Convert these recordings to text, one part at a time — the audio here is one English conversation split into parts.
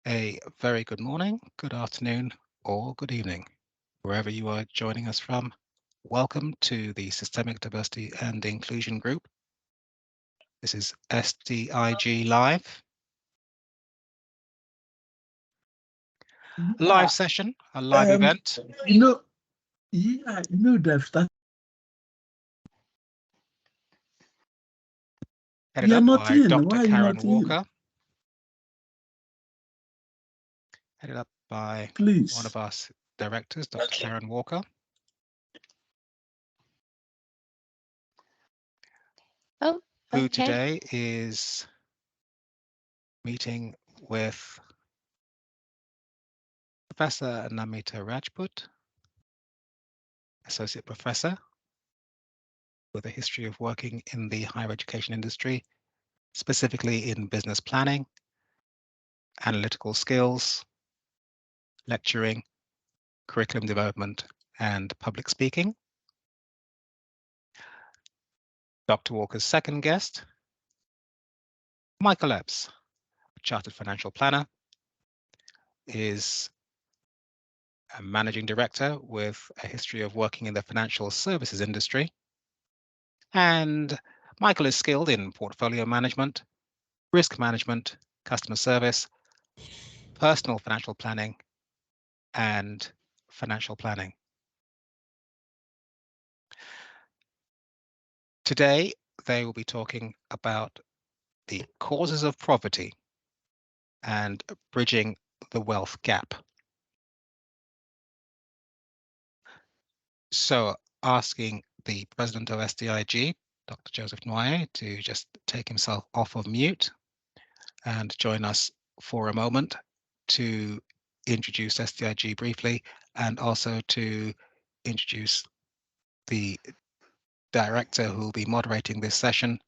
A very good morning, good afternoon, or good evening, wherever you are joining us from. Welcome to the Systemic Diversity and Inclusion Group. This is SDIG Live. A live session, a live event. They've started. Headed up by Dr. Karen Walker. Headed up by one of our directors, Dr. Karen Walker. Who today is meeting with Professor Namita Rajput, Associate Professor with a history of working in the higher education industry, specifically in business planning, analytical skills, lecturing, curriculum development, and public speaking. Dr. Walker's second guest, Michael Epps, a chartered financial planner, is a managing director with a history of working in the financial services industry. And Michael is skilled in portfolio management, risk management, customer service, personal financial planning, and financial planning. Today, they will be talking about the causes of poverty and bridging the wealth gap. So asking the president of SDIG, Dr. Joseph Noyer, to just take himself off of mute and join us for a moment to introduce SDIG briefly, and also to introduce the director who will be moderating this session,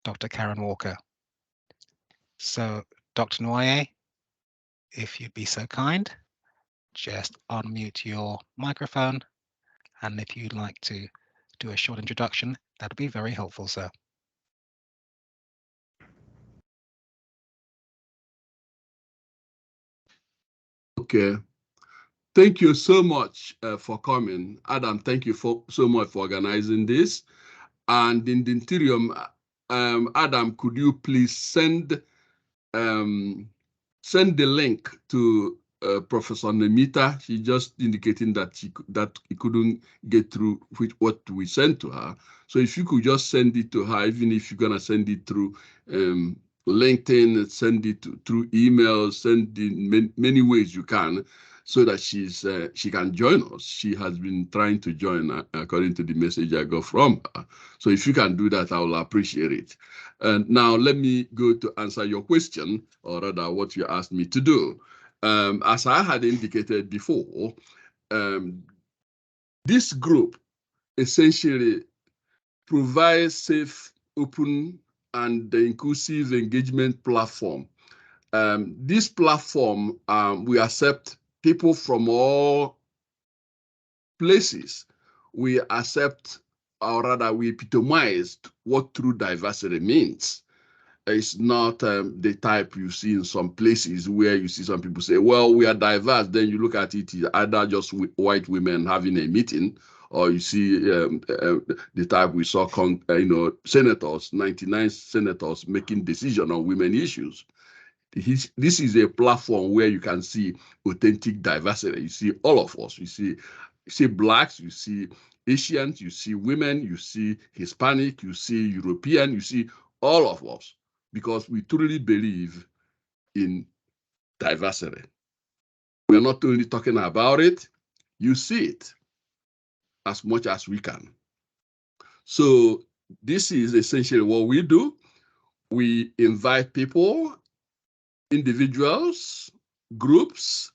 Dr. Karen Walker. So, Dr. Noyer, if you'd be so kind, just unmute your microphone, and if you'd like to do a short introduction, that'd be very helpful, sir. Okay. Thank you so much for coming. Adam, thank you so much for organizing this. And in the interim, Adam, could you please send the link to Professor Namita? She just indicating that he couldn't get through with what we sent to her. So if you could just send it to her, even if you're gonna send it through LinkedIn, send it through email, send in many ways you can, so that she can join us. She has been trying to join according to the message I got from her. So if you can do that, I will appreciate it. And now let me go to answer your question, or rather what you asked me to do. As I had indicated before, this group essentially provides safe, open, and inclusive engagement platform. This platform, we accept people from all places. We accept, or rather we epitomize what true diversity means. It's not the type you see in some places where you see some people say, well, we are diverse. Then you look at it, either just white women having a meeting, or you see the type we saw, senators, 99 senators making decisions on women issues. This is a platform where you can see authentic diversity. You see all of us. You see blacks, you see Asians, you see women, you see Hispanic, you see European, you see all of us, because we truly believe in diversity. We're not only talking about it, you see it as much as we can. So this is essentially what we do. We invite people, individuals, groups,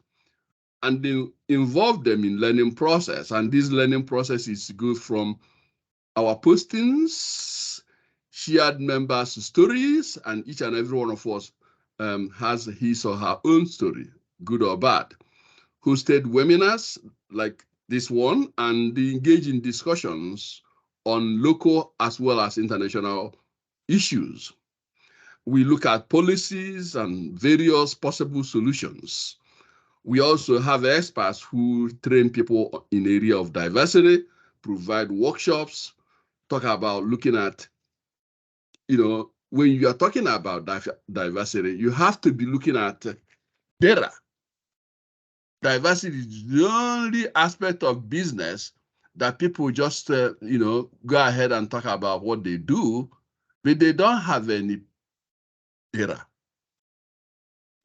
and then involve them in learning process. And this learning process is good from our postings, shared members' stories, and each and every one of us has his or her own story, good or bad. Hosted webinars like this one, and engage in discussions on local as well as international issues. we look at policies and various possible solutions. We also have experts who train people in area of diversity, provide workshops, talk about looking at, when you are talking about diversity, you have to be looking at data. Diversity is the only aspect of business that people just, go ahead and talk about what they do, but they don't have any data.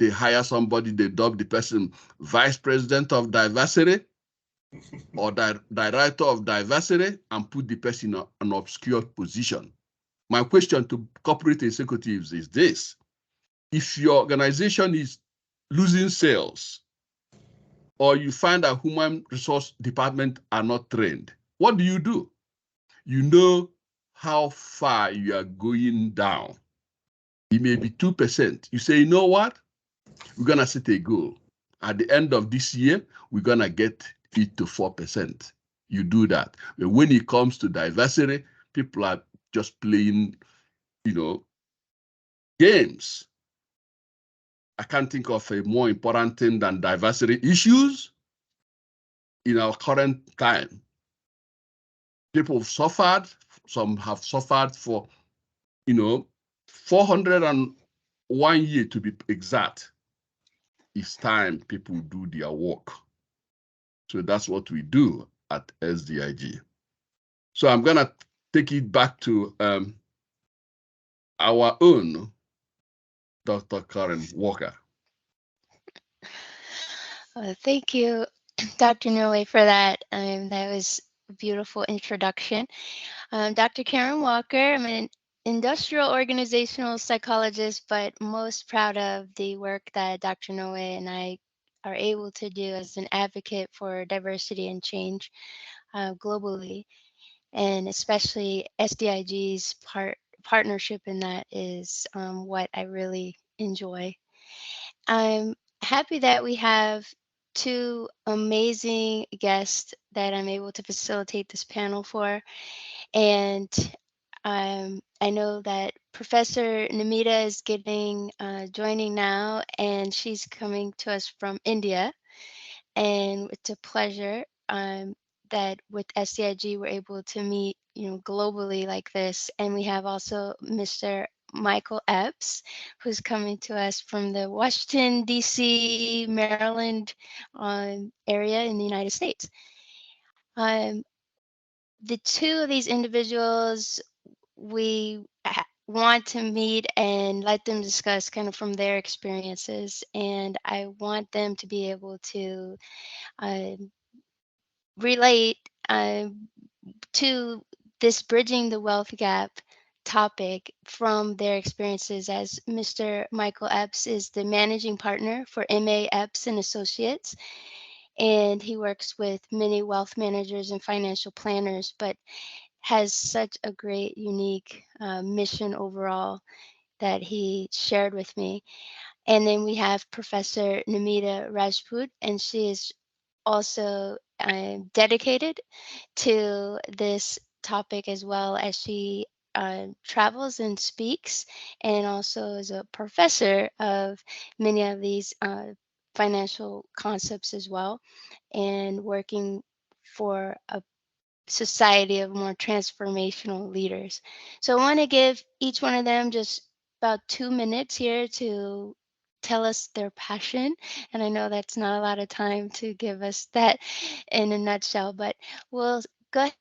They hire somebody, they dub the person vice president of diversity or director of diversity and put the person in an obscure position. My question to corporate executives is this: if your organization is losing sales or you find that human resource department are not trained, what do? You know how far you are going down. It may be 2%. You say, you know what? We're going to set a goal. At the end of this year, we're going to get it to 4%. You do that. But when it comes to diversity, people are just playing, games. I can't think of a more important thing than diversity issues in our current time. People have suffered. Some have suffered for, 401 years to be exact. It's time people do their work. So that's what we do at SDIG. So I'm going to take it back to our own Dr. Karen Walker. Thank you, Dr. Noe, for that. That was a beautiful introduction. Dr. Karen Walker, I'm an industrial organizational psychologist, but most proud of the work that Dr. Noe and I are able to do as an advocate for diversity and change globally, and especially SDIG's partnership in that is what I really enjoy. I'm happy that we have two amazing guests that I'm able to facilitate this panel for. And I know that Professor Namita is joining now, and she's coming to us from India. And it's a pleasure that with SDIG we're able to meet, globally like this. And we have also Mr. Michael Epps, who's coming to us from the Washington, D.C., Maryland area in the United States. The two of these individuals we want to meet and let them discuss kind of from their experiences. And I want them to be able to relate to this bridging the wealth gap topic from their experiences, as Mr. Michael Epps is the managing partner for MA Epps and Associates, and he works with many wealth managers and financial planners, but has such a great, unique mission overall that he shared with me. And then we have Professor Namita Rajput, and she is also dedicated to this topic as well, as she travels and speaks, and also is a professor of many of these financial concepts as well, and working for a society of more transformational leaders. So I want to give each one of them just about 2 minutes here to tell us their passion. And I know that's not a lot of time to give us that in a nutshell, but we'll go ahead.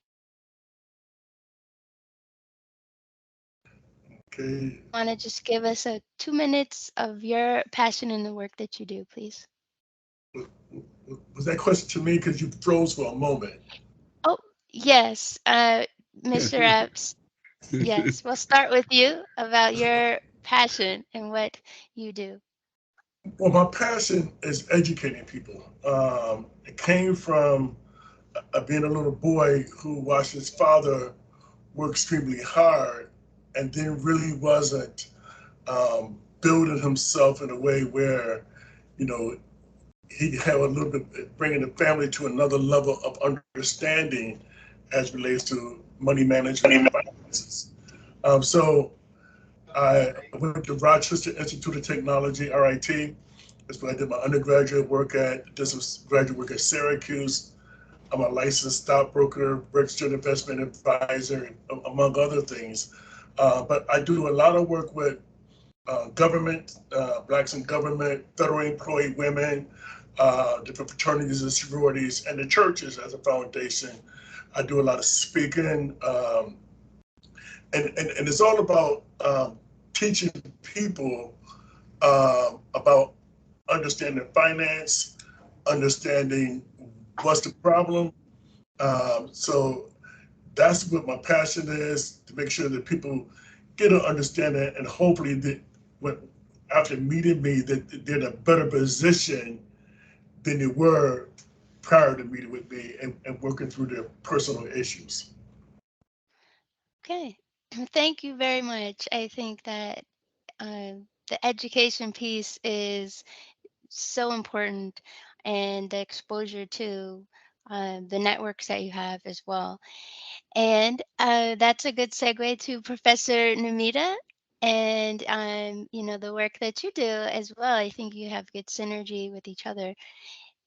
Okay. Want to just give us 2 minutes of your passion in the work that you do, please? Was that question to me? Because you froze for a moment. Oh, yes, Mr. Epps. Yes, we'll start with you about your passion and what you do. Well, my passion is educating people. It came from being a little boy who watched his father work extremely hard and then really wasn't building himself in a way where, you know, he had a little bit bringing the family to another level of understanding as relates to money management and finances. So I went to Rochester Institute of Technology, RIT. That's where I did my undergraduate work at. Did some graduate work at Syracuse. I'm a licensed stockbroker, registered investment advisor, among other things. But I do a lot of work with government, blacks in government, federal employed women, different fraternities and sororities, and the churches as a foundation. I do a lot of speaking, and it's all about teaching people about understanding finance, understanding what's the problem. So that's what my passion is, to make sure that people get an understanding, and hopefully that when, after meeting me, that they're in a better position than they were prior to meeting with me, and working through their personal issues. Okay, thank you very much. I think that the education piece is so important, and the exposure to the networks that you have as well. And that's a good segue to Professor Namita and the work that you do as well. I think you have good synergy with each other.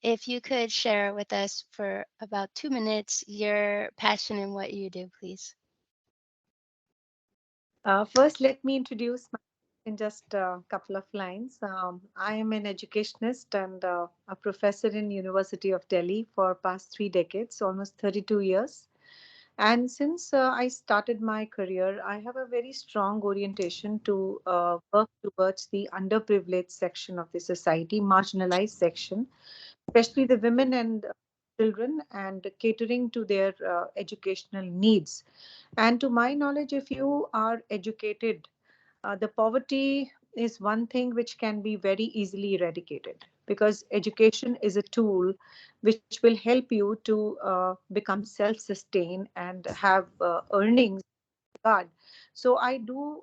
If you could share with us for about 2 minutes your passion and what you do, please. First, let me introduce myself in just a couple of lines. I am an educationist and a professor in University of Delhi for past 3 decades, almost 32 years. And since I started my career, I have a very strong orientation to work towards the underprivileged section of the society, marginalized section, especially the women and children, and catering to their educational needs. And to my knowledge, if you are educated, the poverty is one thing which can be very easily eradicated, because education is a tool which will help you to become self-sustained and have earnings. God. So I do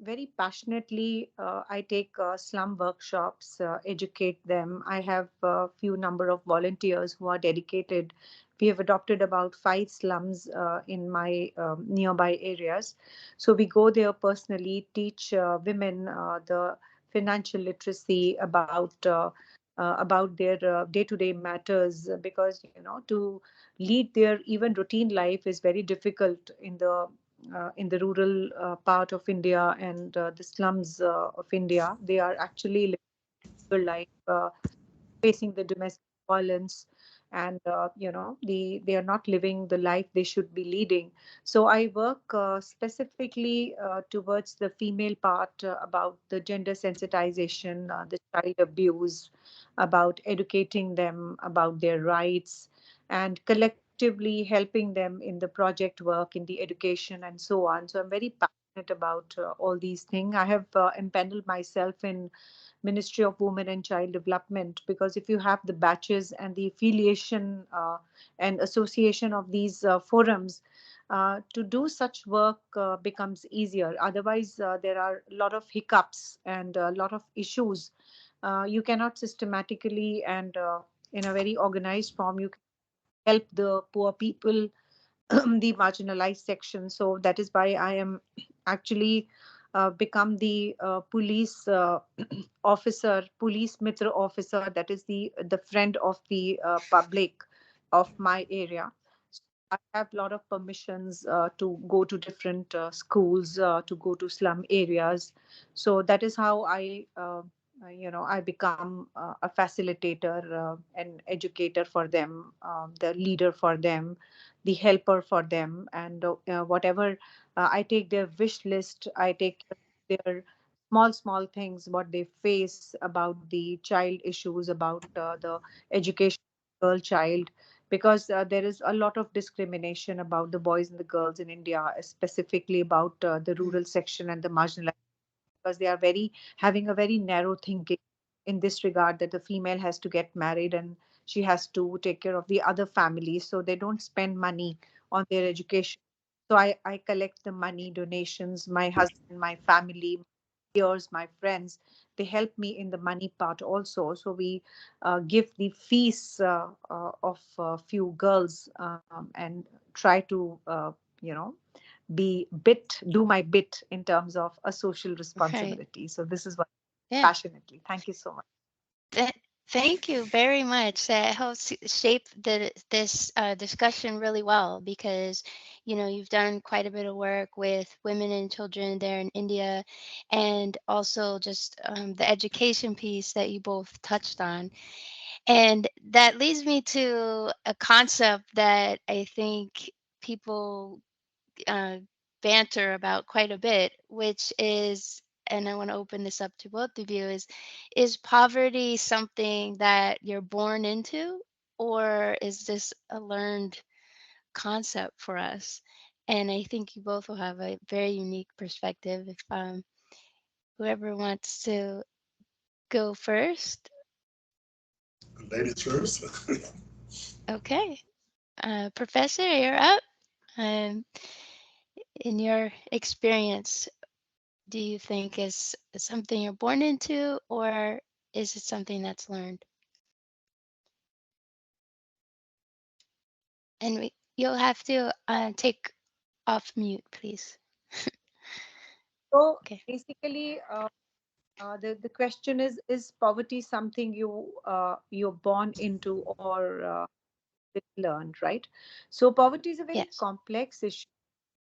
very passionately. I take slum workshops, educate them. I have a few number of volunteers who are dedicated. We have adopted about 5 slums in my nearby areas. So we go there personally, teach women the financial literacy about their day-to-day matters, because to lead their even routine life is very difficult in the rural part of India and the slums of India. They are actually living their life, facing the domestic violence, and they are not living the life they should be leading. So I work specifically towards the female part, about the gender sensitization, the child abuse, about educating them about their rights, and collectively helping them in the project work, in the education, and so on. So I'm very passionate about all these things. I have empaneled myself in Ministry of Women and Child Development, because if you have the batches and the affiliation and association of these forums, to do such work becomes easier. Otherwise, there are a lot of hiccups and a lot of issues. You cannot systematically and in a very organized form, you can help the poor people, the marginalized section. So that is why I am actually become the police officer, police mitra officer. That is the friend of the public of my area. So I have a lot of permissions to go to different schools, to go to slum areas. So that is how I become a facilitator, an educator for them, the leader for them, the helper for them, and whatever I take their wish list, I take their small things, what they face about the child issues, about the education of girl child, because there is a lot of discrimination about the boys and the girls in India, specifically about the rural section and the marginalized, because they are very having a very narrow thinking in this regard, that the female has to get married and she has to take care of the other family, so they don't spend money on their education. So I collect the money donations. My husband, my family, peers, my friends, they help me in the money part also. So we give the fees of few girls, and try to you know do my bit in terms of a social Right. responsibility. So this is what Yeah. passionately. Thank you so much. Thank you very much. That helps shape this discussion really well because, you've done quite a bit of work with women and children there in India, and also just the education piece that you both touched on. And that leads me to a concept that I think people uh, banter about quite a bit, which is, and I want to open this up to both of you, is poverty something that you're born into, or is this a learned concept for us? And I think you both will have a very unique perspective. If whoever wants to go first, Ladies first. okay. Professor, you're up. Um, in your experience, do you think is something you're born into, or is it something that's learned? And you'll have to take off mute, please. So Okay. basically, the question is poverty something you're born into or learned, right? So poverty is a very Yes. complex issue,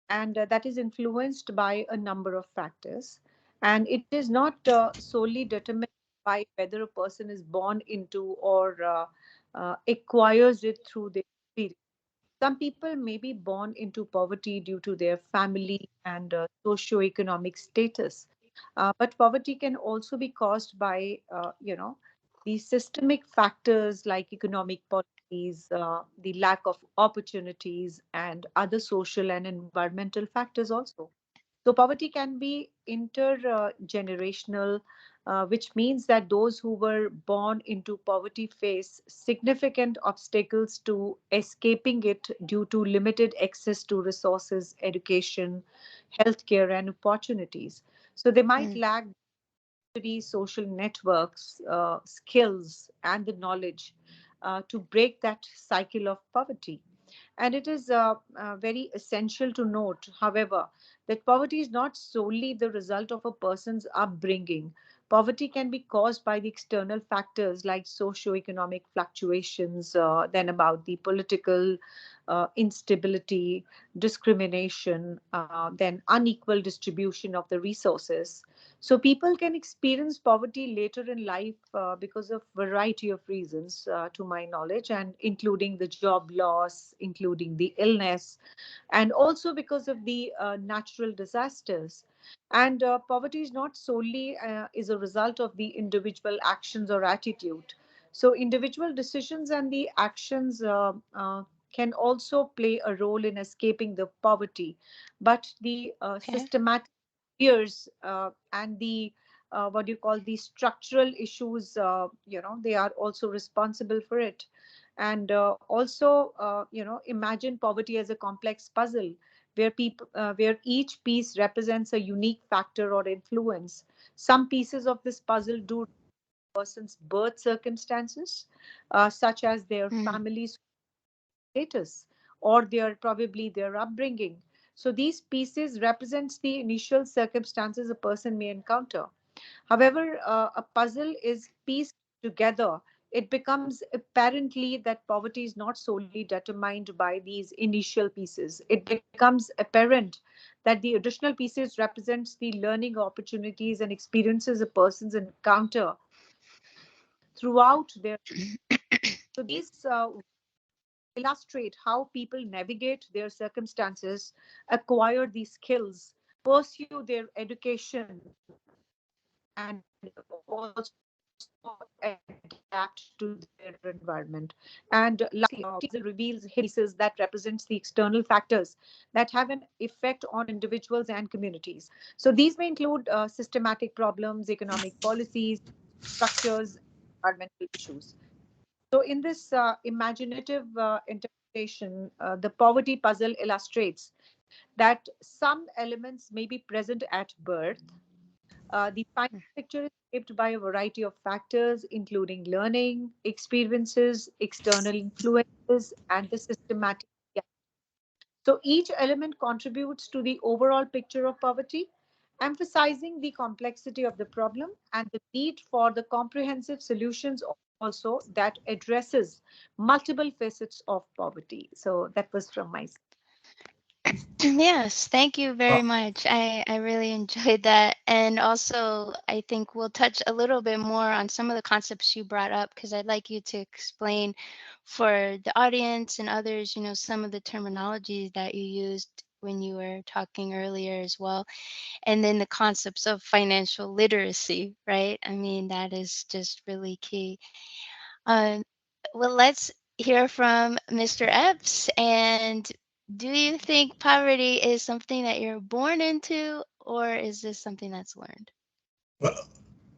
and that is influenced by a number of factors, and it is not solely determined by whether a person is born into or acquires it through their experience. Some people may be born into poverty due to their family and socioeconomic status. But poverty can also be caused by, these systemic factors like economic policies, the lack of opportunities, and other social and environmental factors also. So poverty can be intergenerational, which means that those who were born into poverty face significant obstacles to escaping it due to limited access to resources, education, healthcare, and opportunities. So they might Mm, lack social networks, skills, and the knowledge to break that cycle of poverty. And it is very essential to note, however, that poverty is not solely the result of a person's upbringing. Poverty can be caused by the external factors like socio-economic fluctuations, then about the political instability, discrimination, then unequal distribution of the resources. So people can experience poverty later in life because of variety of reasons, to my knowledge, and including the job loss, including the illness, and also because of the natural disasters. And poverty is not solely is a result of the individual actions or attitude. So individual decisions and the actions can also play a role in escaping the poverty, but the okay. systematic fears and the what do you call the structural issues, they are also responsible for it. And also, imagine poverty as a complex puzzle where each piece represents a unique factor or influence. Some pieces of this puzzle do person's birth circumstances, such as their Mm, family's status or their upbringing. So these pieces represents the initial circumstances a person may encounter. However, a puzzle is pieced together. It becomes apparently that poverty is not solely determined by these initial pieces. It becomes apparent that the additional pieces represents the learning opportunities and experiences a person's encounter throughout their. So these illustrate how people navigate their circumstances, acquire these skills, pursue their education, and also adapt to their environment. And lastly, puzzle reveals hidden pieces that represents the external factors that have an effect on individuals and communities. So these may include systematic problems, economic policies, structures, environmental issues. So in this imaginative interpretation, the poverty puzzle illustrates that some elements may be present at birth. The final mm, picture is shaped by a variety of factors, including learning, experiences, external influences, and the systematic. So each element contributes to the overall picture of poverty, emphasizing the complexity of the problem and the need for the comprehensive solutions also that addresses multiple facets of poverty. So that was from my side. Yes, thank you Uh, very much. I really enjoyed that. And also, I think we'll touch a little bit more on some of the concepts you brought up because I'd like you to explain for the audience and others, some of the terminology that you used when you were talking earlier as well. And then the concepts of financial literacy, right? I mean, that is just really key. Um, well, let's hear from Mr. Epps. And do you think poverty is something that you're born into, or is this something that's learned? well,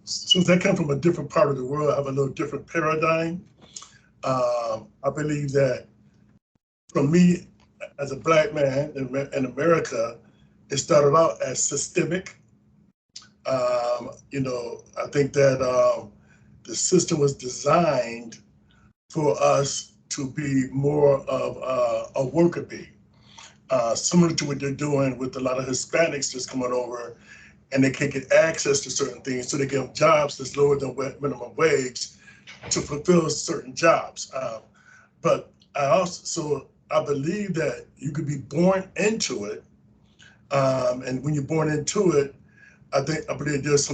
since I come from a different part of the world, I have a little different paradigm. I believe that for me, as a black man in America, it started out as systemic. I think that the system was designed for us to be more of a worker bee, similar to what they're doing with a lot of Hispanics just coming over and they can't get access to certain things, so they give them jobs that's lower than minimum wage to fulfill certain jobs. But I believe that you could be born into it, and when you're born into it, I believe there's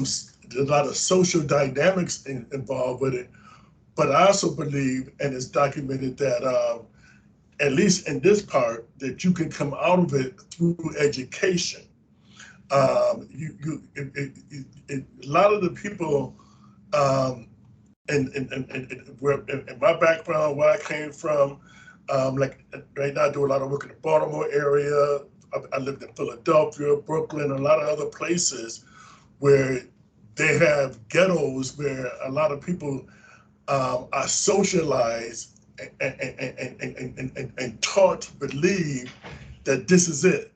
a lot of social dynamics involved with it. But I also believe, and it's documented that at least in this part, that you can come out of it through education. A lot of the people um, in my background, where I came from, like right now, I do a lot of work in the Baltimore area. I lived in Philadelphia, Brooklyn, a lot of other places where they have ghettos where a lot of people are socialized and taught to believe that this is it.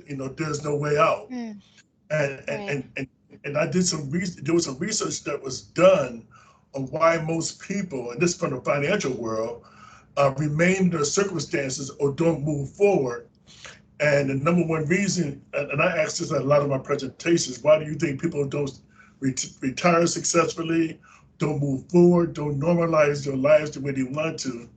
There's no way out. Mm, And and right. and and, and I did some research. There was some research that was done on why most people, and this from the financial world, remain in their circumstances or don't move forward. And the number one reason, and I asked this at a lot of my presentations, why do you think people don't retire successfully, don't move forward, don't normalize their lives the way they want to?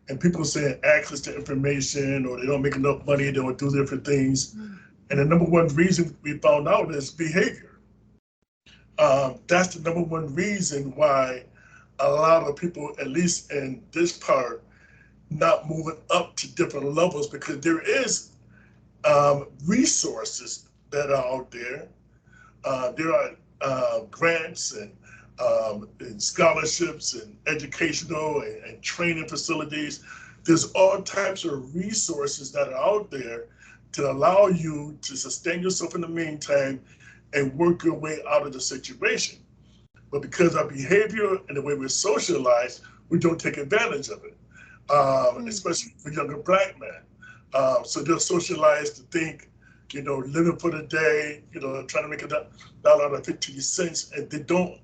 And people saying access to information, or they don't make enough money, they don't do different things. Mm, And the number one reason we found out is behavior. That's the number one reason why a lot of people, at least in this part, not moving up to different levels, because there is resources that are out there. There are grants and scholarships and educational and training facilities. There's all types of resources that are out there to allow you to sustain yourself in the meantime and work your way out of the situation. But because our behavior and the way we're socialized, we don't take advantage of it, mm, especially for younger black men. So they're socialized to think, living for the day, trying to make a dollar out of 15 cents, and they don't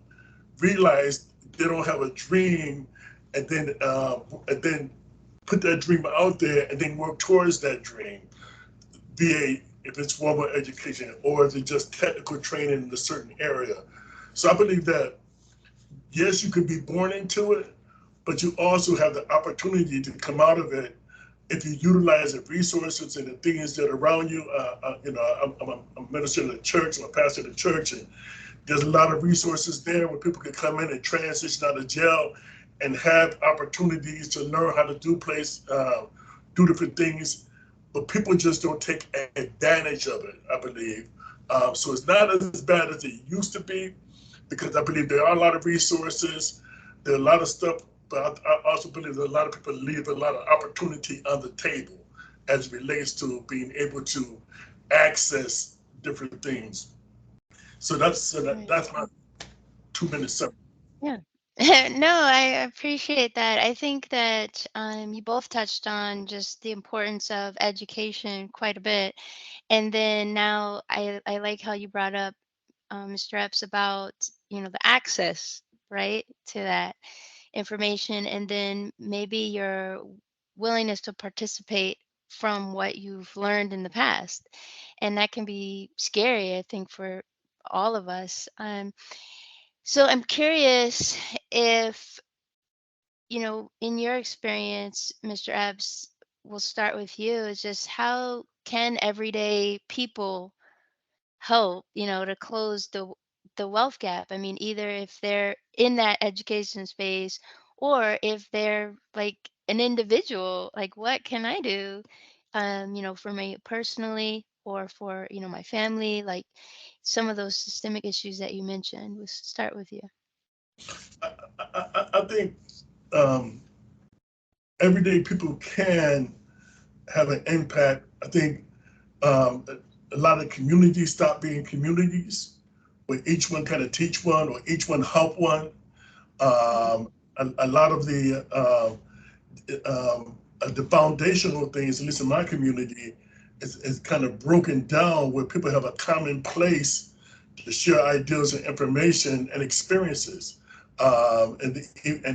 realize they don't have a dream, and then put that dream out there, and then work towards that dream. If it's formal education or is it just technical training in a certain area. So I believe that yes, you could be born into it, but you also have the opportunity to come out of it if you utilize the resources and the things that are around you. I'm a minister in the church, I'm a pastor in the church, and there's a lot of resources there where people can come in and transition out of jail and have opportunities to learn how to do different things. But people just don't take advantage of it, I believe. So it's not as bad as it used to be, because I believe there are a lot of resources, there are a lot of stuff, but I also believe that a lot of people leave a lot of opportunity on the table as it relates to being able to access different things. So right. that's my 2 minute summary. Yeah. No, I appreciate that. I think that you both touched on just the importance of education quite a bit. And then now I like how you brought up, Mr. Epps, about, the access, right, to that information, and then maybe your willingness to participate from what you've learned in the past. And that can be scary, I think, for all of us. So I'm curious if, in your experience, Mr. Epps, we'll start with you, is just how can everyday people help, to close the wealth gap? I mean, either if they're in that education space or if they're like an individual, like what can I do, for me personally or for, my family, like some of those systemic issues that you mentioned. We'll start with you. I think everyday people can have an impact. I think a lot of communities stop being communities, where each one kind of teach one or each one help one. A lot of the foundational things, at least in my community, is kind of broken down where people have a common place to share ideas and information and experiences. And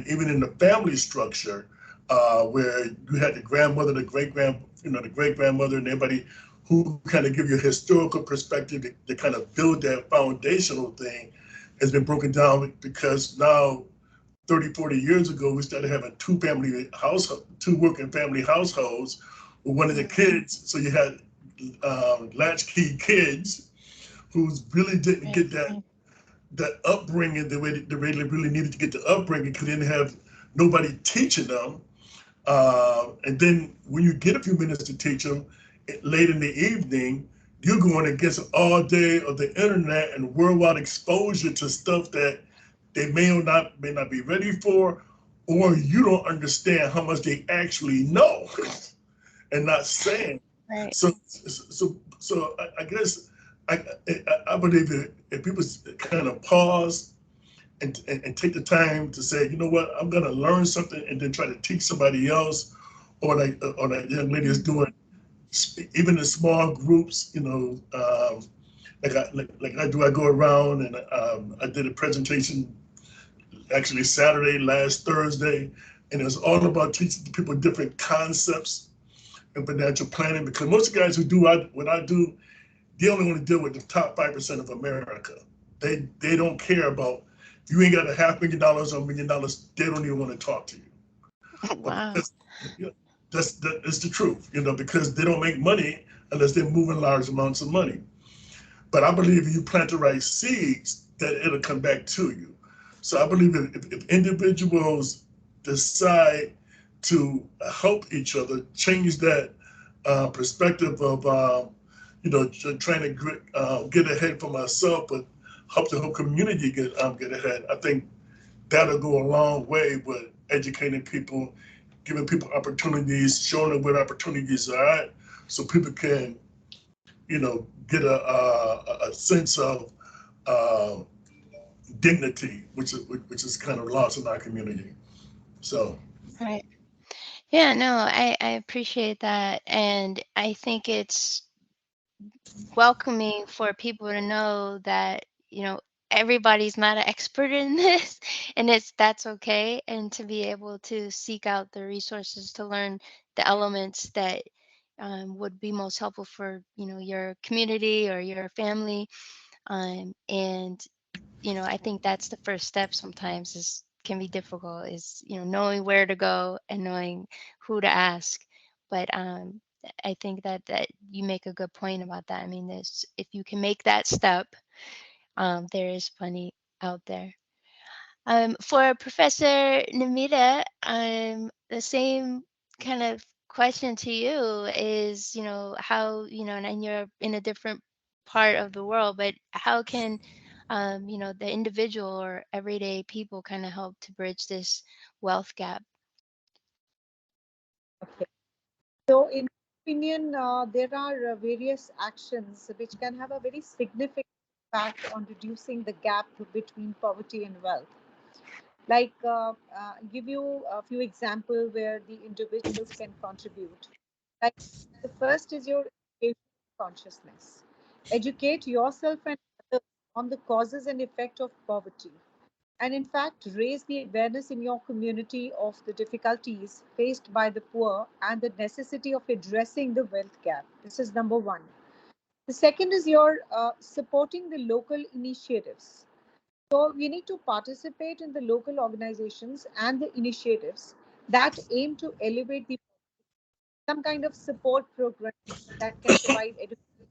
even in the family structure, where you had the grandmother, the great grandmother, and everybody who kind of give you a historical perspective to kind of build that foundational thing, has been broken down because now 30, 40 years ago, we started having two working family households with one of the kids. So you had latchkey kids who really didn't get that upbringing the way they really needed to get the upbringing because they didn't have nobody teaching them. And then when you get a few minutes to teach them late in the evening, you're going against all day of the internet and worldwide exposure to stuff that they may not be ready for, or you don't understand how much they actually know and not saying. Right. So I guess I believe that if people kind of pause and take the time to say, you know what, I'm gonna learn something and then try to teach somebody else, or that young lady is doing, even in small groups, like I do. I go around and I did a presentation actually Saturday, last Thursday, and it was all about teaching people different concepts in financial planning, because most of the guys who do what I do, they only want to deal with the top 5% of America. They don't care about, you ain't got $500,000 or $1 million, they don't even want to talk to you. Wow. That's the truth, because they don't make money unless they're moving large amounts of money. But I believe if you plant the right seeds, that it'll come back to you. So I believe if individuals decide to help each other, change that perspective of, trying to get ahead for myself, but help the whole community get ahead, I think that'll go a long way with educating people, giving people opportunities, showing them what opportunities are at, so people can, get a sense of dignity, which is kind of lost in our community. So. Right. Yeah, no, I appreciate that. And I think it's welcoming for people to know that, everybody's not an expert in this, and that's okay. And to be able to seek out the resources to learn the elements that would be most helpful for, your community or your family. And I think that's the first step sometimes can be difficult, is, knowing where to go and knowing who to ask. But I think that you make a good point about that. I mean, if you can make that step, there is plenty out there. For Professor Namita, the same kind of question to you is, how, and you're in a different part of the world, but how can, the individual or everyday people kind of help to bridge this wealth gap? Okay. So, in my opinion, there are various actions which can have a very significant impact on reducing the gap between poverty and wealth. Like, give you a few examples where the individuals can contribute. Like, the first is your education consciousness. Educate yourself and others on the causes and effect of poverty. and in fact raise the awareness in your community of the difficulties faced by the poor and the necessity of addressing the wealth gap. This is number one. The second is your supporting the local initiatives. So we need to participate in the local organizations and the initiatives that aim to elevate the some kind of support programs that can provide education,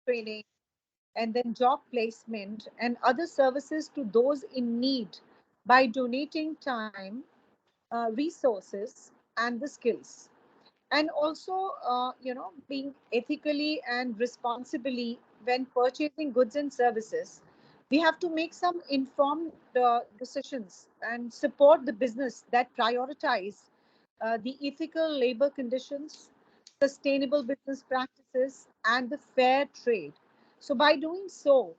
training, and then job placement and other services to those in need by donating time, resources, and the skills. And also, being ethically and responsibly when purchasing goods and services, we have to make some informed decisions and support the business that prioritize the ethical labor conditions, sustainable business practices, and the fair trade. So by doing so,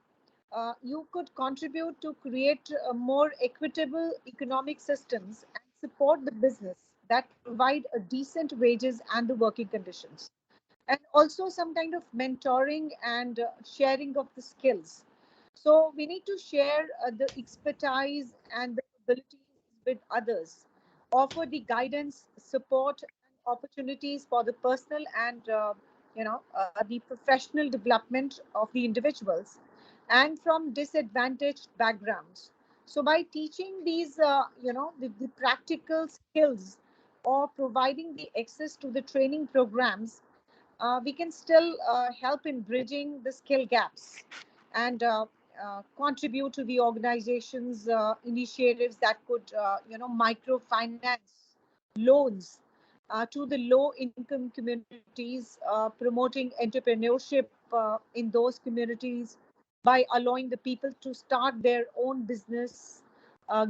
you could contribute to create a more equitable economic systems and support the business that provide a decent wages and the working conditions, and also some kind of mentoring and sharing of the skills. So we need to share the expertise and the abilities with others, offer the guidance, support, and opportunities for the personal and the professional development of the individuals, and from disadvantaged backgrounds. So by teaching these, the practical skills or providing the access to the training programs, we can still help in bridging the skill gaps and contribute to the organization's initiatives that could, microfinance loans to the low income communities, promoting entrepreneurship in those communities by allowing the people to start their own business,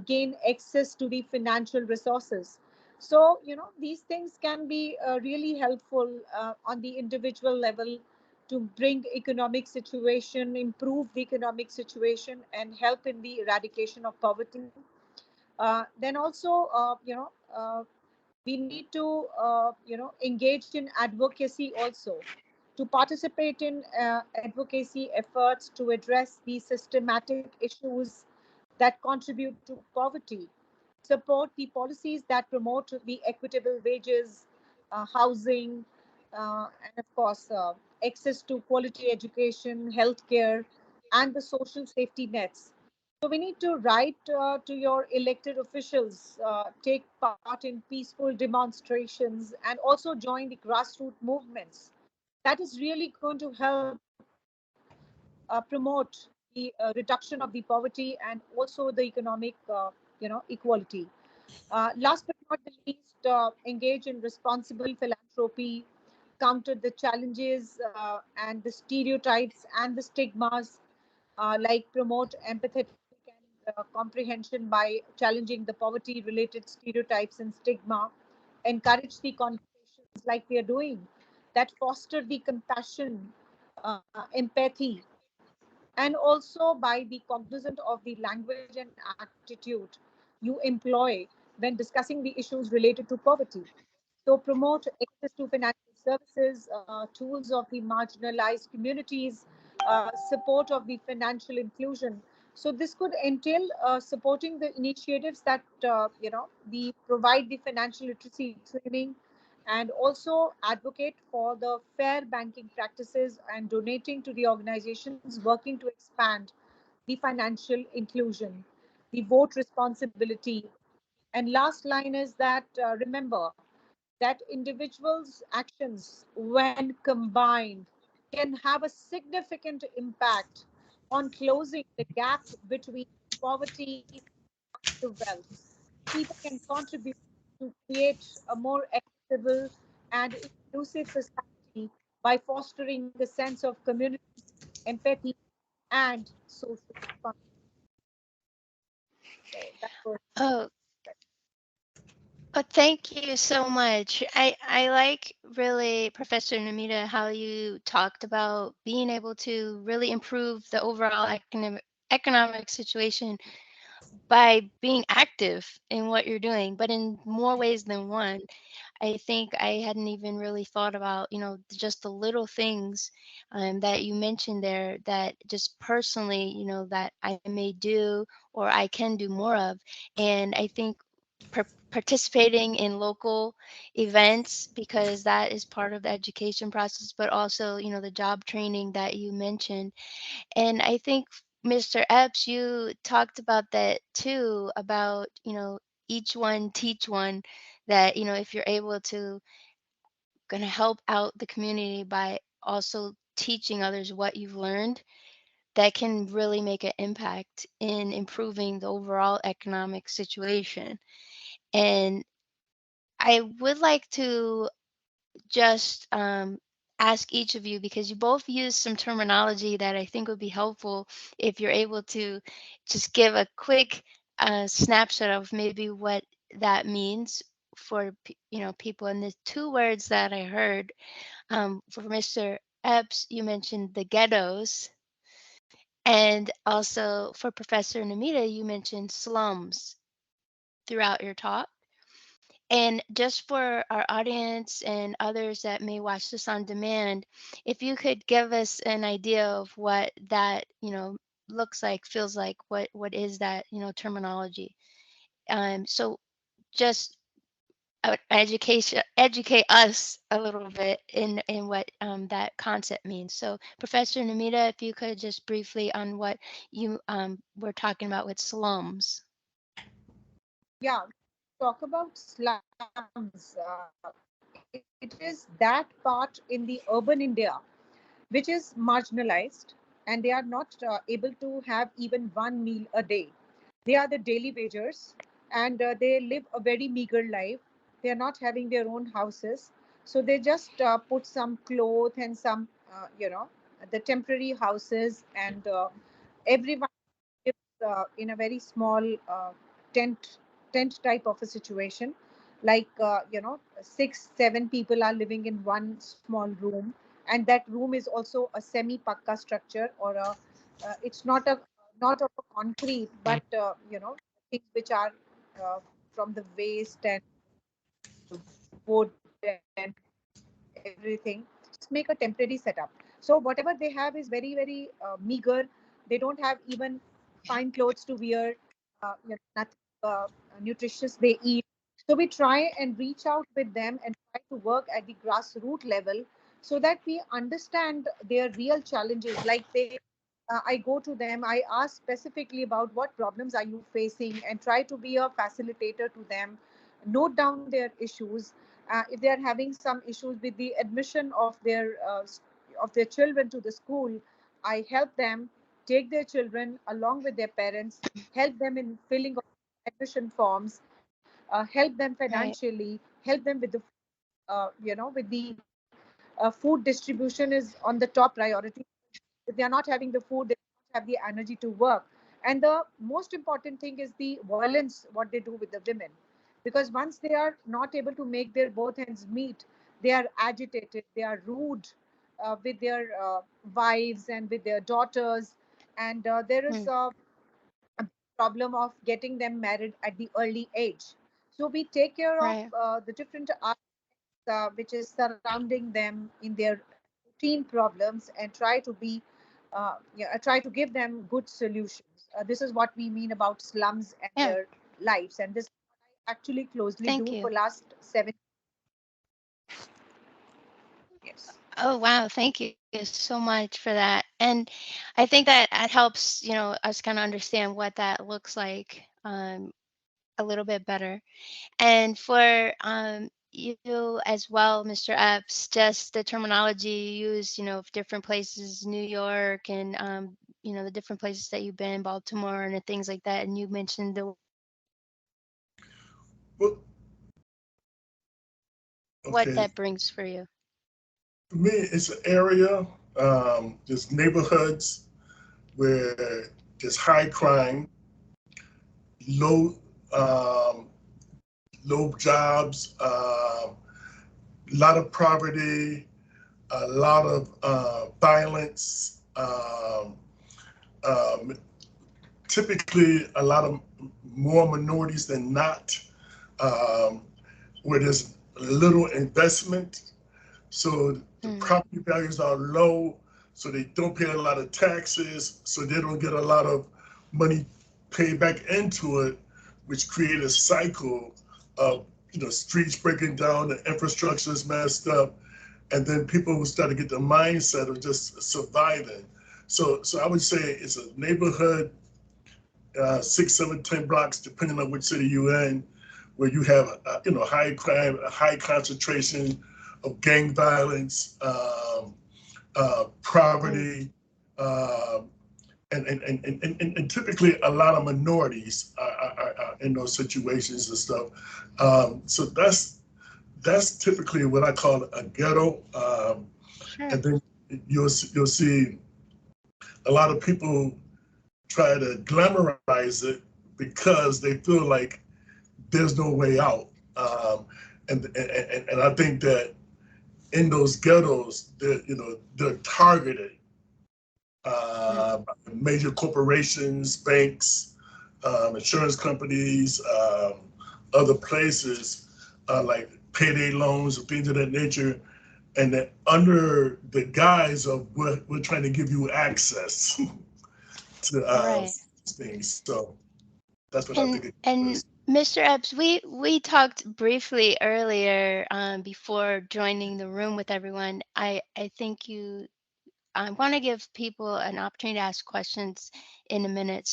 gain access to the financial resources. So, these things can be really helpful on the individual level to bring economic situation, improve the economic situation, and help in the eradication of poverty. Then also, we need to, engage in advocacy also, to participate in advocacy efforts to address the systematic issues that contribute to poverty, support the policies that promote the equitable wages, housing, and of course, access to quality education, healthcare, and the social safety nets. So we need to write to your elected officials, take part in peaceful demonstrations, and also join the grassroots movements. That is really going to help promote the reduction of the poverty and also the economic, equality. Last but not the least, engage in responsible philanthropy, counter the challenges and the stereotypes and the stigmas, like promote empathetic and comprehension by challenging the poverty related stereotypes and stigma, encourage the conversations like we are doing that foster the compassion, empathy, and also by the cognizant of the language and attitude you employ when discussing the issues related to poverty. So promote access to financial services, tools of the marginalized communities, support of the financial inclusion. So this could entail supporting the initiatives that the provide the financial literacy training, and also advocate for the fair banking practices and donating to the organizations working to expand the financial inclusion, the vote responsibility. And last line is that remember that individuals' actions, when combined, can have a significant impact on closing the gap between poverty and the wealth. People can contribute to create a more equitable and inclusive society by fostering a sense of community, empathy, and social responsibility. So that was Oh, thank you so much. I like really, Professor Namita, how you talked about being able to really improve the overall economic situation by being active in what you're doing, but in more ways than one. I think I hadn't even really thought about, just the little things that you mentioned there that just personally, that I may do or I can do more of. And I think participating in local events, because that is part of the education process, but also, the job training that you mentioned. And I think, Mr. Epps, you talked about that too, about, each one teach one, that, if you're able to going to help out the community by also teaching others what you've learned, that can really make an impact in improving the overall economic situation. And I would like to just ask each of you, because you both use some terminology that I think would be helpful, if you're able to just give a quick snapshot of maybe what that means for people. And the two words that I heard for Mr. Epps, you mentioned the ghettos, and also for Professor Namita, you mentioned slums throughout your talk. And just for our audience and others that may watch this on demand, if you could give us an idea of what that, looks like, feels like, what is that, terminology. So just educate us a little bit in what that concept means. So Professor Namita, if you could just briefly on what you were talking about with slums. Yeah, talk about slums. It is that part in the urban India which is marginalized, and they are not able to have even one meal a day. They are the daily wagers, and they live a very meager life. They are not having their own houses, so they just put some cloth and some, the temporary houses, and everyone lives in a very small tent tent type of a situation, like 6 7 people are living in one small room, and that room is also a semi pakka structure, or a it's not of a concrete, but things which are from the waste and wood and everything, just make a temporary setup. So whatever they have is very, very meager. They don't have even fine clothes to wear, nothing nutritious they eat. So we try and reach out with them and try to work at the grassroots level, so that we understand their real challenges. Like I go to them, I ask specifically about what problems are you facing, and try to be a facilitator to them, note down their issues. If they are having some issues with the admission of their children to the school, I help them take their children along with their parents, help them in filling of admission forms, help them Right. financially, help them with the with the food distribution is on the top priority. If they are not having the food, they don't have the energy to work. And the most important thing is the violence what they do with the women, because once they are not able to make their both ends meet, they are agitated, they are rude with their wives and with their daughters. And there is Mm, a problem of getting them married at the early age. So we take care of right. the different which is surrounding them in their routine problems, and try to be try to give them good solutions. This is what we mean about slums and Yeah. their lives, and this is what I actually closely Thank do you. for last 7 years. Oh, wow. Thank you so much for that. And I think that it helps, us kind of understand what that looks like a little bit better. And for you as well, Mr. Epps, just the terminology you use, of different places, New York, and the different places that you've been, Baltimore, and the things like that. And you mentioned the Well, what okay. that brings for you. For me, it's an area, just neighborhoods where there's high crime, low low jobs, a lot of poverty, a lot of violence, um, typically a lot of more minorities than not, where there's little investment. So the property values are low, so they don't pay a lot of taxes, so they don't get a lot of money paid back into it, which create a cycle of, you know, streets breaking down, the infrastructure is messed up, and then people will start to get the mindset of just surviving. So I would say it's a neighborhood, 6, 7, 10 blocks, depending on which city you're in, where you have, you know, high crime, a high concentration of gang violence, poverty, and typically a lot of minorities are in those situations and stuff. So that's typically what I call a ghetto. And then you'll see a lot of people try to glamorize it because they feel like there's no way out. And I think that in those ghettos, they're targeted by major corporations, banks, insurance companies, other places, like payday loans or things of that nature. And that under the guise of we're trying to give you access to things. So that's what I think it is. Mr. Epps, we talked briefly earlier before joining the room with everyone. I think I want to give people an opportunity to ask questions in a minute.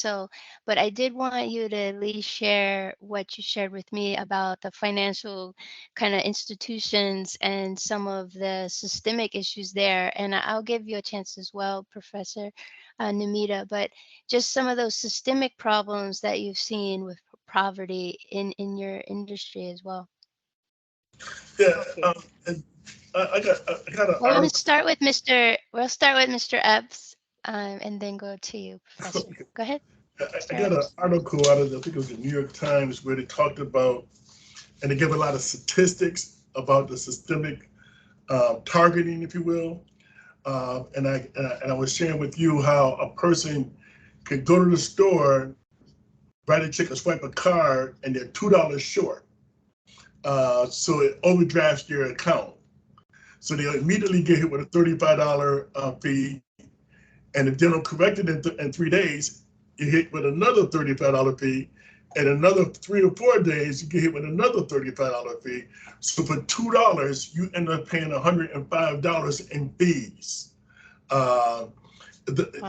But I did want you to at least share what you shared with me about the financial kind of institutions and some of the systemic issues there. And I'll give you a chance as well, Professor Namita, but just some of those systemic problems that you've seen with poverty in your industry as well. Yeah, and I got an Well, article. we'll start with Mr. Epps, and then go to you, Professor. Okay. Go ahead. I got an article out of, I think it was the New York Times, where they talked about, and they give a lot of statistics about the systemic targeting, if you will. And I was sharing with you how a person could go to the store, write a check or swipe a card, and they're $2 short. So it overdrafts their account. So they immediately get hit with a $35 fee. And if they don't correct it in 3 days, you hit with another $35 fee. And another 3 or 4 days, you get hit with another $35 fee. So for $2, you end up paying $105 in fees. Wow.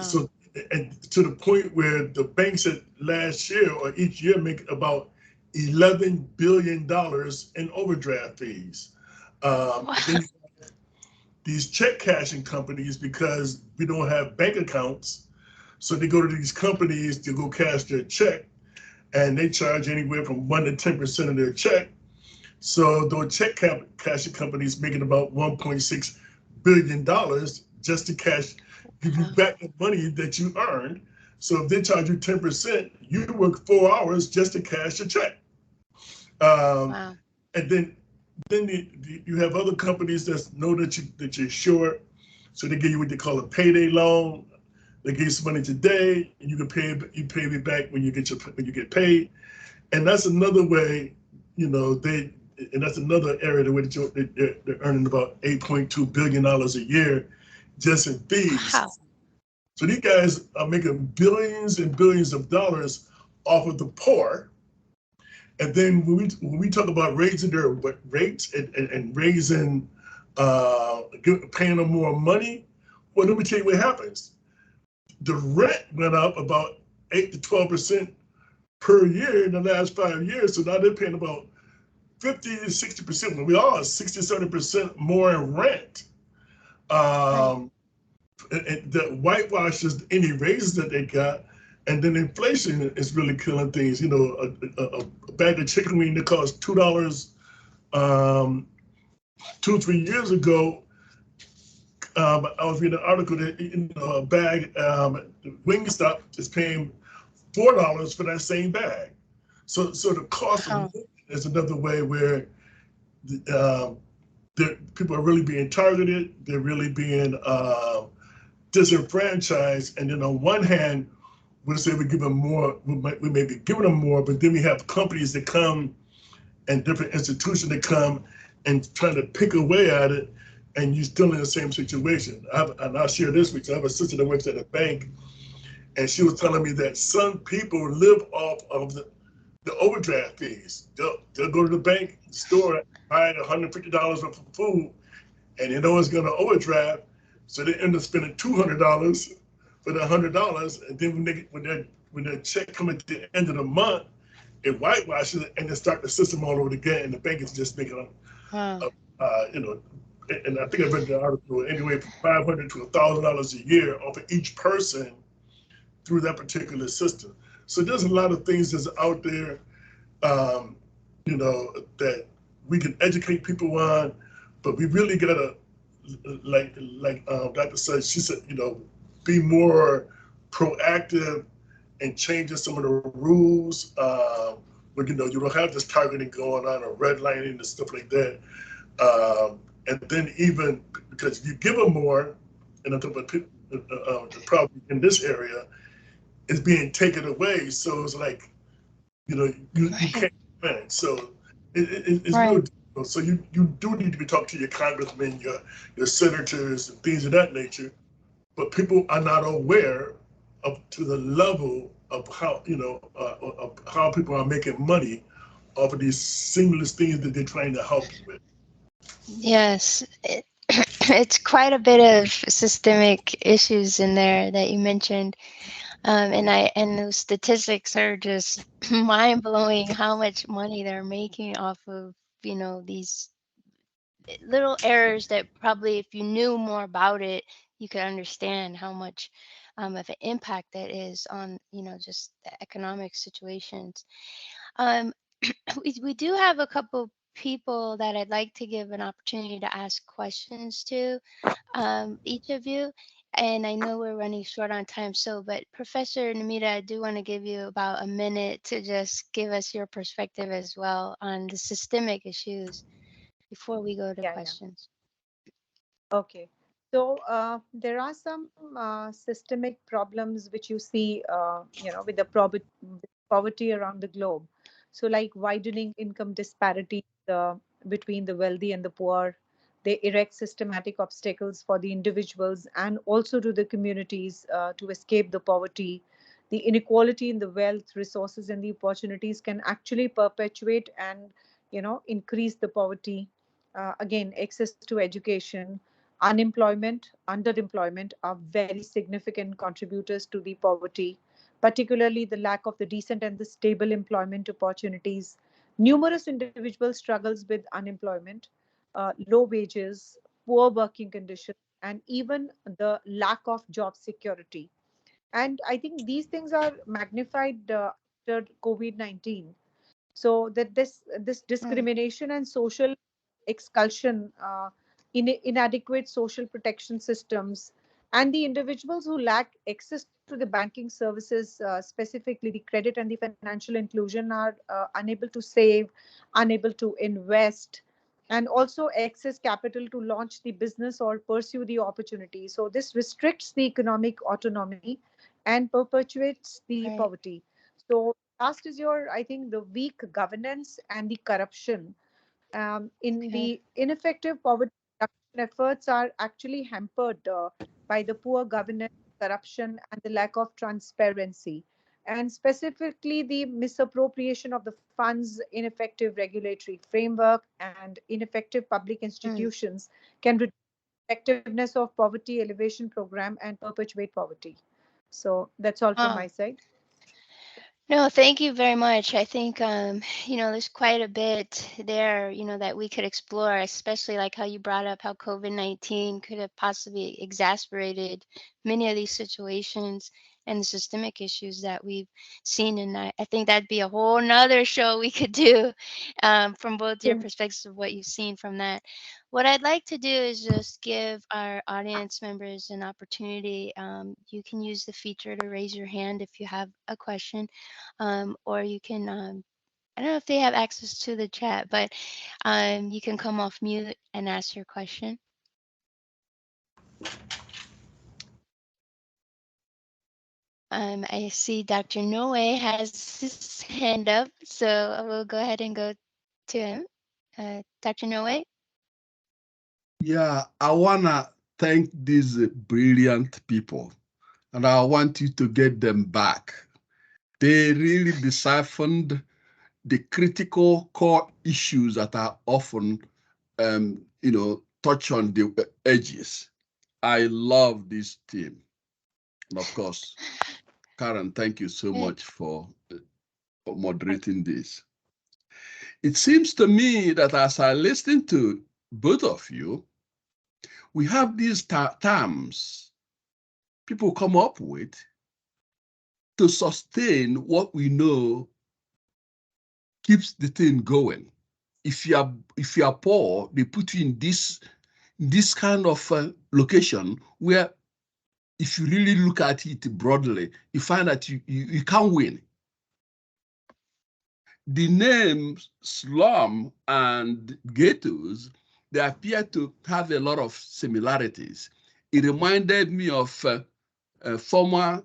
So, and to the point where the banks said last year or each year make about $11 billion in overdraft fees. Then these check cashing companies, because we don't have bank accounts, so they go to these companies to go cash their check, and they charge anywhere from 1% to 10% of their check. So those check cashing companies making about $1.6 billion just to give you back the money that you earned. So if they charge you 10%, you work 4 hours just to cash your check. And then you have other companies that know that you're short, so they give you what they call a payday loan. They give you some money today, and you pay me back when you get paid. And that's another way, and that's another area where they're earning about $8.2 billion a year just in fees. Wow. So these guys are making billions and billions of dollars off of the poor. And then when we talk about raising their rates and raising, paying them more money, well, let me tell you what happens. The rent went up about 8 to 12% per year in the last 5 years. So now they're paying about 50 to 60%. Well, we are 60, 70% more in rent. And the whitewashes any raises that they got, and then inflation is really killing things. A bag of chicken wing that cost $2 2 or 3 years ago. I was reading an article that a bag Wingstop is paying $4 for that same bag. So the cost of living is another way where people are really being targeted. They're really being disenfranchised. And then on one hand, we'll say we give them more, we may be giving them more, but then we have companies that come and different institutions that come and try to pick away at it, and you're still in the same situation. And I'll share this with you. I have a sister that works at a bank, and she was telling me that some people live off of the overdraft fees. They'll go to the bank, store, buy $150 worth of food, and they know it's going to overdraft, so they end up spending $200 for the $100, and then when their check comes at the end of the month, it whitewashes it and then start the system all over again, and the bank is just making you know, and I think I read the article, anyway from $500 to $1,000 a year off of each person through that particular system. So there's a lot of things that's out there, you know, that we can educate people on, but we really gotta, like Dr. said, she said, you know, be more proactive and changing some of the rules. But you know, you don't have this targeting going on or redlining and stuff like that. And then even because you give them more, and I'm talking about the problem in this area is being taken away. So it's like, you know, you can't manage. So it's real difficult. So you do need to be talking to your congressmen, your senators, and things of that nature. But people are not aware up to the level of how, you know, of how people are making money off of these seamless things that they're trying to help you with. Yes, it's quite a bit of systemic issues in there that you mentioned. And those statistics are just mind blowing how much money they're making off of, you know, these little errors that probably if you knew more about it, you could understand how much of an impact that is on, you know, just the economic situations. Um, we do have a couple people that I'd like to give an opportunity to ask questions to, each of you. And I know we're running short on time, so, but Professor Namita, I do want to give you about a minute to just give us your perspective as well on the systemic issues before we go to Yeah, yeah. questions. Okay. So there are some systemic problems which you see, you know, with the poverty around the globe. So like widening income disparities between the wealthy and the poor. They erect systematic obstacles for the individuals and also to the communities to escape the poverty. The inequality in the wealth, resources, and the opportunities can actually perpetuate and, you know, increase the poverty. Again, access to education, unemployment, underemployment are very significant contributors to the poverty, particularly the lack of the decent and the stable employment opportunities. Numerous individuals struggles with unemployment, low wages, poor working conditions, and even the lack of job security. And I think these things are magnified after COVID-19. So that this discrimination and social expulsion, inadequate social protection systems, and the individuals who lack access to the banking services, specifically the credit and the financial inclusion, are unable to save, unable to invest, and also access capital to launch the business or pursue the opportunity. So this restricts the economic autonomy and perpetuates the Right. poverty. So last is your, I think, the weak governance and the corruption. In Okay. the ineffective poverty reduction efforts are actually hampered by the poor governance, corruption, and the lack of transparency. And specifically, the misappropriation of the funds, ineffective regulatory framework, and ineffective public institutions can reduce the effectiveness of poverty elevation program and perpetuate poverty. So that's all from Wow. my side. No, thank you very much. I think, you know, there's quite a bit there, you know, that we could explore, especially like how you brought up how COVID-19 could have possibly exacerbated many of these situations and the systemic issues that we've seen. And I think that'd be a whole nother show we could do, from both your perspectives of what you've seen from that. What I'd like to do is just give our audience members an opportunity. You can use the feature to raise your hand if you have a question, or you can, I don't know if they have access to the chat, but you can come off mute and ask your question. I see Dr. Noe has his hand up, so I will go ahead and go to him. Dr. Noe? Yeah, I want to thank these brilliant people, and I want you to get them back. They really deciphered the critical core issues that are often, touch on the edges. I love this team. And of course, Karen, thank you so much for moderating this. It seems to me that as I listen to both of you, we have these terms people come up with to sustain what we know keeps the thing going. If you are poor, they put you in this kind of location where, if you really look at it broadly, you find that you can't win. The names slum and ghettos, they appear to have a lot of similarities. It reminded me of a former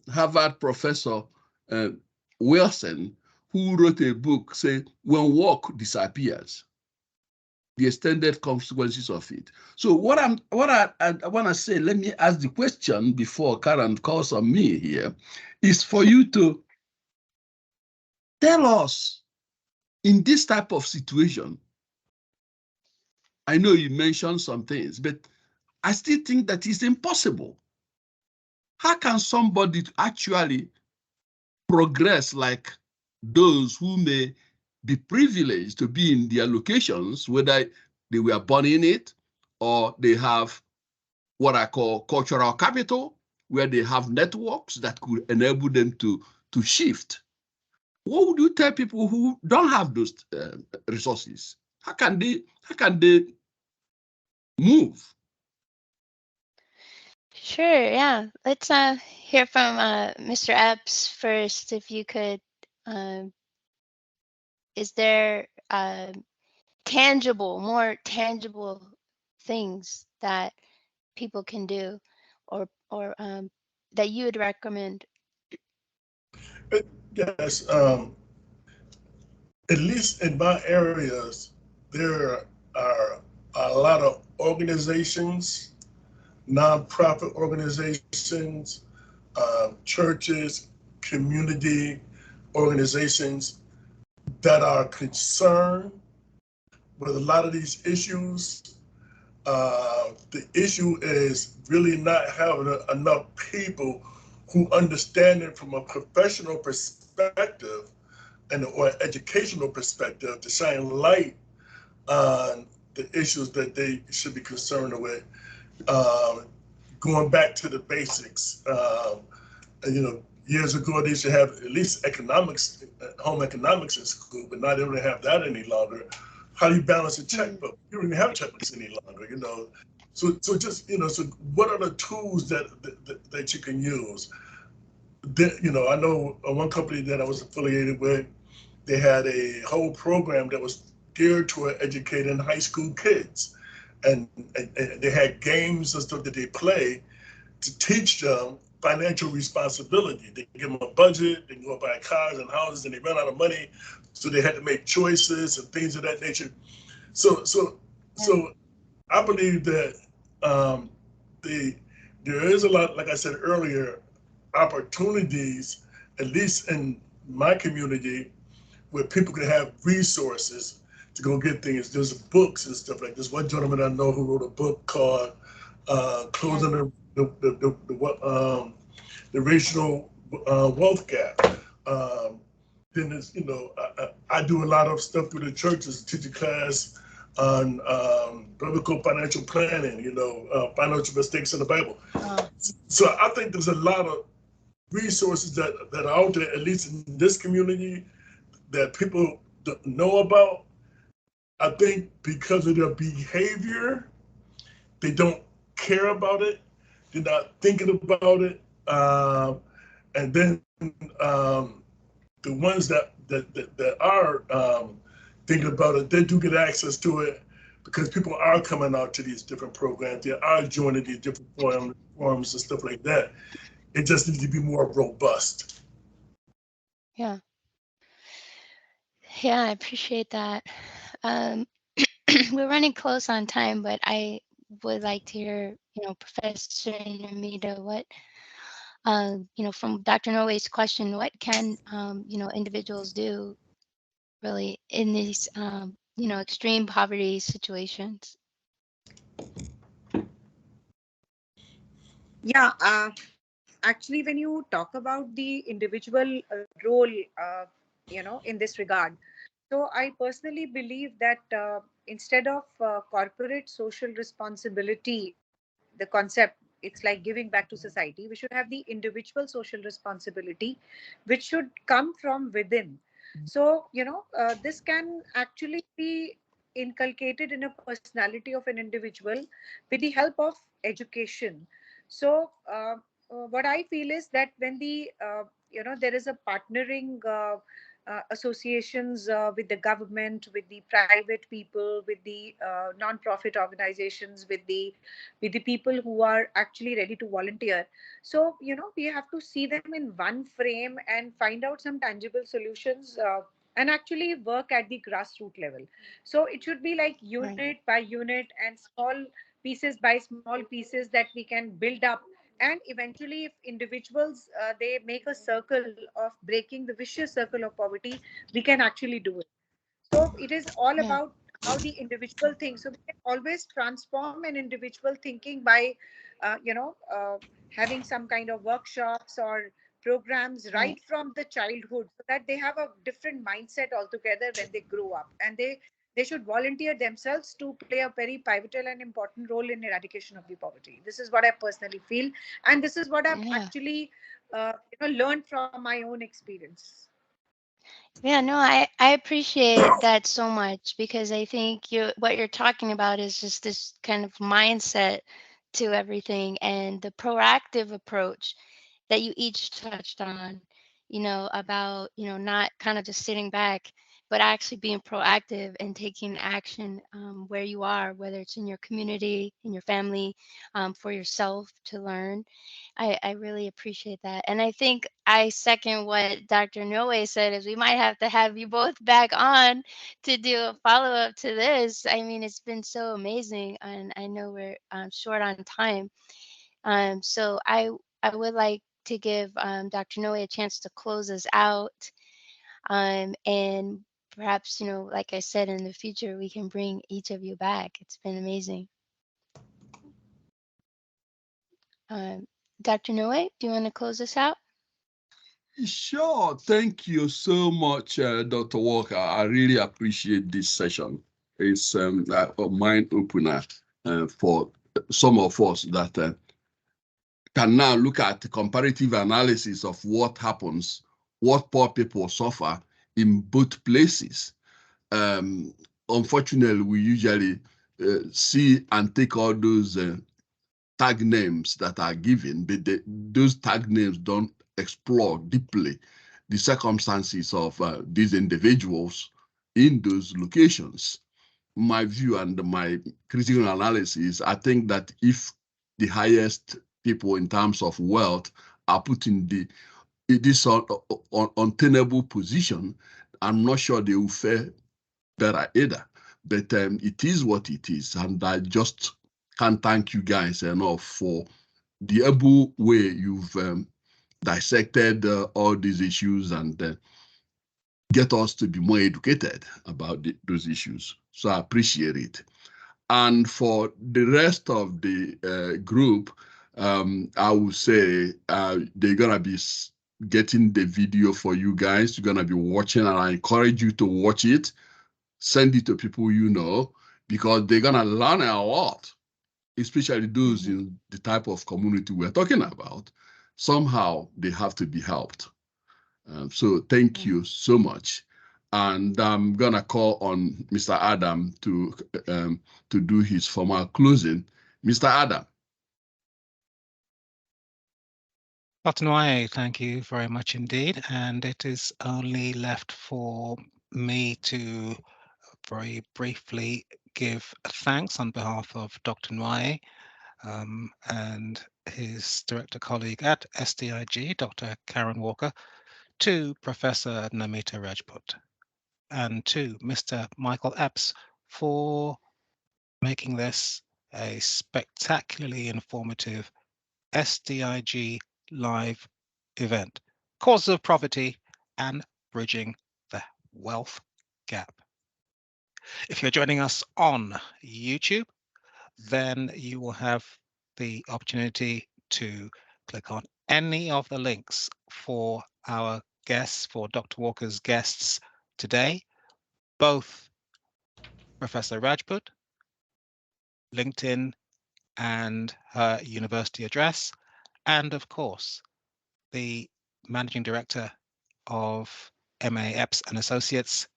Harvard professor, Wilson, who wrote a book saying, when work disappears, the extended consequences of it. So what I want to say, let me ask the question before Karen calls on me here, is for you to tell us, in this type of situation, I know you mentioned some things, but I still think that it's impossible. How can somebody actually progress like those who may be privileged to be in their locations, whether they were born in it or they have what I call cultural capital, where they have networks that could enable them to shift? What would you tell people who don't have those resources? How can they move? Sure, yeah. Let's hear from Mr. Epps first, if you could. Is there more tangible things that people can do, or that you would recommend? Yes, at least in my areas, there are a lot of organizations, nonprofit organizations, churches, community organizations that are concerned with a lot of these issues. The issue is really not having enough people who understand it from a professional perspective or educational perspective to shine light on the issues that they should be concerned with. Going back to the basics, years ago they should have at least economics, home economics in school, but now they don't have that any longer. How do you balance a checkbook? You don't even have checkbooks any longer, So just, so what are the tools that you can use? I know one company that I was affiliated with, they had a whole program that was geared toward educating high school kids. And they had games and stuff that they play to teach them financial responsibility. They give them a budget, they go buy cars and houses, and they run out of money, so they had to make choices and things of that nature. So I believe that there is a lot, like I said earlier, opportunities, at least in my community, where people can have resources to go get things. There's books and stuff like this. One gentleman I know who wrote a book called "Closing the Racial Wealth Gap." Then there's, I do a lot of stuff through the churches, teach a class on biblical financial planning, financial mistakes in the Bible. So I think there's a lot of resources that are out there, at least in this community, that people don't know about. I think because of their behavior, they don't care about it. They're not thinking about it. And then the ones that are thinking about it, they do get access to it because people are coming out to these different programs. They are joining these different forums and stuff like that. It just needs to be more robust. Yeah. Yeah, I appreciate that. Um, we're running close on time, but I would like to hear, Professor Namita, what, from Dr. Norway's question, what can, individuals do really in these, extreme poverty situations? Yeah, actually, when you talk about the individual role, in this regard, so I personally believe that instead of corporate social responsibility, the concept, it's like giving back to society. We should have the individual social responsibility, which should come from within. So, this can actually be inculcated in a personality of an individual with the help of education. So, what I feel is that when there is a partnering associations with the government, with the private people, with the non-profit organizations, with the people who are actually ready to volunteer. So we have to see them in one frame and find out some tangible solutions. And actually work at the grassroots level. So it should be like Right. unit by unit and small pieces by small pieces that we can build up. And eventually if individuals they make a circle of breaking the vicious circle of poverty, we can actually do it. So it is all Yeah. about how the individual thinks. So we can always transform an individual thinking by having some kind of workshops or programs Right. right from the childhood, so that they have a different mindset altogether when they grow up. And they should volunteer themselves to play a very pivotal and important role in eradication of the poverty. This is what I personally feel, and this is what I've Yeah. actually learned from my own experience. Yeah, no, I appreciate that so much, because I think what you're talking about is just this kind of mindset to everything, and the proactive approach that you each touched on, about, not kind of just sitting back, but actually being proactive and taking action, where you are, whether it's in your community, in your family, for yourself to learn. I really appreciate that. And I think I second what Dr. Noe said, is we might have to have you both back on to do a follow-up to this. I mean, it's been so amazing, and I know we're short on time. So I would like to give Dr. Noe a chance to close us out. And perhaps, like I said, in the future, we can bring each of you back. It's been amazing. Um, Dr. Noe, do you want to close us out? Sure. Thank you so much, Dr. Walker. I really appreciate this session. It's a mind opener for some of us that can now look at the comparative analysis of what happens, what poor people suffer in both places. Um, Unfortunately, we usually see and take all those tag names that are given, but those tag names don't explore deeply the circumstances of these individuals in those locations. My view and my critical analysis, I think that if the highest people in terms of wealth are put in this untenable position, I'm not sure they will fare better either. But it is what it is, and I just can't thank you guys enough for the able way you've dissected all these issues and get us to be more educated about those issues. So I appreciate it. And for the rest of the group, I would say they're gonna be getting the video for you guys. You're gonna be watching, and I encourage you to watch it. Send it to people you know, because they're gonna learn a lot, especially those Mhm. in the type of community we're talking about. Somehow they have to be helped. So thank Mm. you so much. And I'm gonna call on Mr. Adam to do his formal closing. Mr. Adam. Dr. Noye, thank you very much indeed. And it is only left for me to very briefly give thanks on behalf of Dr. Noye and his director colleague at SDIG, Dr. Karen Walker, to Professor Namita Rajput, and to Mr. Michael Epps for making this a spectacularly informative SDIG live event, Causes of Poverty and Bridging the Wealth Gap. If you're joining us on YouTube, then you will have the opportunity to click on any of the links for our guests, for Dr. Walker's guests today, both Professor Rajput, LinkedIn, and her university address, and of course, the Managing Director of MA Epps and Associates,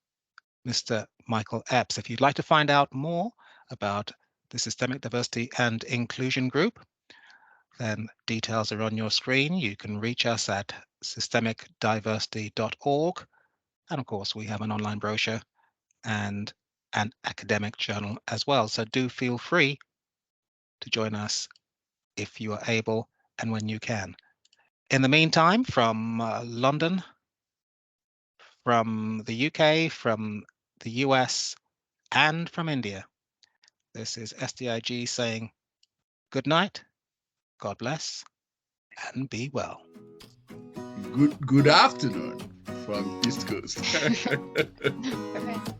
Mr. Michael Epps. If you'd like to find out more about the Systemic Diversity and Inclusion Group, then details are on your screen. You can reach us at systemicdiversity.org. And of course, we have an online brochure and an academic journal as well. So do feel free to join us if you are able and when you can. In the meantime, from London, from the UK, from the US, and from India, this is SDIG saying good night, God bless, and be well. Good afternoon from East Coast. Right.